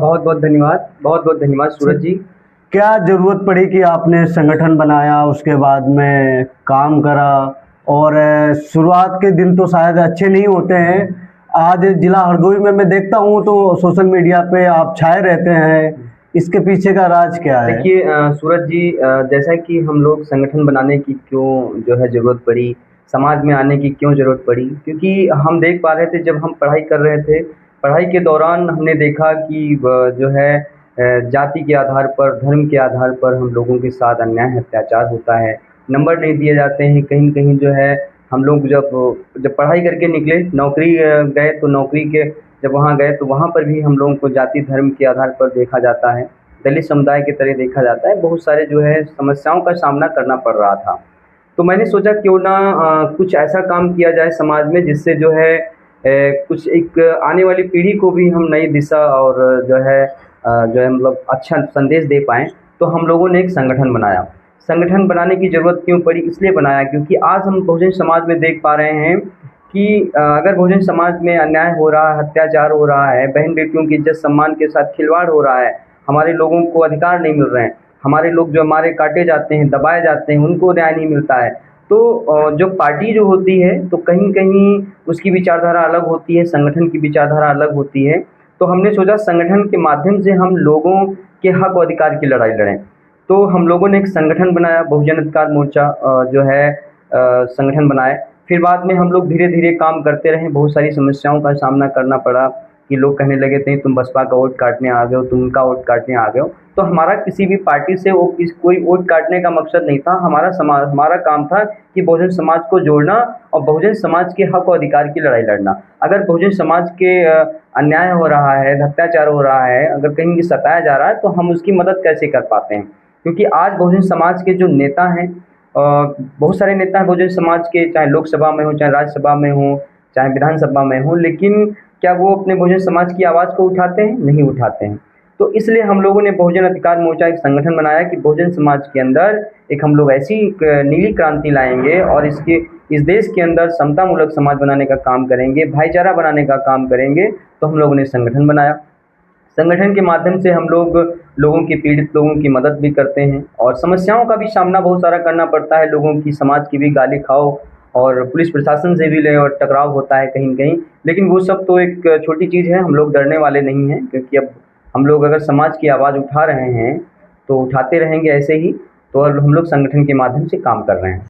बहुत बहुत धन्यवाद, बहुत बहुत धन्यवाद सूरज जी। क्या ज़रूरत पड़ी कि आपने संगठन बनाया, उसके बाद में काम करा? और शुरुआत के दिन तो शायद अच्छे नहीं होते हैं। आज जिला हरदोई में मैं देखता हूँ तो सोशल मीडिया पे आप छाए रहते हैं, इसके पीछे का राज क्या है? देखिए सूरज जी, जैसा कि हम लोग संगठन बनाने की क्यों जो है ज़रूरत पड़ी, समाज में आने की क्यों ज़रूरत पड़ी, क्योंकि हम देख पा रहे थे जब हम पढ़ाई कर रहे थे, पढ़ाई के दौरान हमने देखा कि जो है जाति के आधार पर, धर्म के आधार पर हम लोगों के साथ अन्याय अत्याचार होता है, नंबर नहीं दिए जाते हैं। कहीं कहीं जो है हम लोग जब जब पढ़ाई करके निकले, नौकरी गए तो नौकरी के जब वहाँ गए तो वहाँ पर भी हम लोगों को जाति धर्म के आधार पर देखा जाता है, दलित समुदाय की तरह देखा जाता है। बहुत सारे जो है समस्याओं का सामना करना पड़ रहा था। तो मैंने सोचा क्यों ना कुछ ऐसा काम किया जाए समाज में जिससे जो है कुछ एक आने वाली पीढ़ी को भी हम नई दिशा और जो है मतलब अच्छा संदेश दे पाएँ। तो हम लोगों ने एक संगठन बनाया। संगठन बनाने की ज़रूरत क्यों पड़ी, इसलिए बनाया क्योंकि आज हम बहुजन समाज में देख पा रहे हैं कि अगर बहुजन समाज में अन्याय हो रहा है, अत्याचार हो रहा है, बहन-बेटियों की इज़्ज़त सम्मान के साथ खिलवाड़ हो रहा है, हमारे लोगों को अधिकार नहीं मिल रहे हैं, हमारे लोग जो हमारे काटे जाते हैं, दबाए जाते हैं, उनको न्याय नहीं मिलता है। तो जो पार्टी जो होती है तो कहीं-कहीं उसकी विचारधारा अलग होती है, संगठन की विचारधारा अलग होती है। तो हमने सोचा संगठन के माध्यम से हम लोगों के हक और अधिकार की लड़ाई लड़ें। तो हम लोगों ने एक संगठन बनाया, बहुजन अधिकार मोर्चा जो है संगठन बनाए। फिर बाद में हम लोग धीरे-धीरे काम करते रहे, बहुत सारी समस्याओं का सामना करना पड़ा कि लोग कहने लगे थे तुम बसपा का वोट काटने आ गए हो, तुम उनका वोट काटने आ गए हो। तो हमारा किसी भी पार्टी से वो कोई वोट काटने का मकसद नहीं था। हमारा काम था कि बहुजन समाज को जोड़ना और बहुजन समाज के हक और अधिकार की लड़ाई लड़ना। अगर बहुजन समाज के अन्याय हो रहा है, अत्याचार हो रहा है, अगर कहीं भी सताया जा रहा है तो हम उसकी मदद कैसे कर पाते हैं? क्योंकि आज बहुजन समाज के जो नेता हैं, बहुत सारे नेता हैं बहुजन समाज के, चाहे लोकसभा में हो, चाहे राज्यसभा में हो, चाहे विधानसभा में हो, लेकिन क्या वो अपने बहुजन समाज की आवाज़ को उठाते हैं? नहीं उठाते हैं। तो इसलिए हम लोगों ने बहुजन अधिकार मोर्चा एक संगठन बनाया कि बहुजन समाज के अंदर एक हम लोग ऐसी एक नीली क्रांति लाएँगे और इस देश के अंदर समतामूलक समाज बनाने का काम करेंगे, भाईचारा बनाने का काम करेंगे। तो हम लोगों ने संगठन बनाया। संगठन के माध्यम से हम लोग लोगों की, पीड़ित लोगों की मदद भी करते हैं और समस्याओं का भी सामना बहुत सारा करना पड़ता है लोगों की, समाज की भी गाली खाओ और पुलिस प्रशासन से भी ले और टकराव होता है कहीं न कहीं। लेकिन वो सब तो एक छोटी चीज़ है, हम लोग डरने वाले नहीं हैं, क्योंकि अब हम लोग अगर समाज की आवाज़ उठा रहे हैं, तो उठाते रहेंगे ऐसे ही। तो अब हम लोग संगठन के माध्यम से काम कर रहे हैं।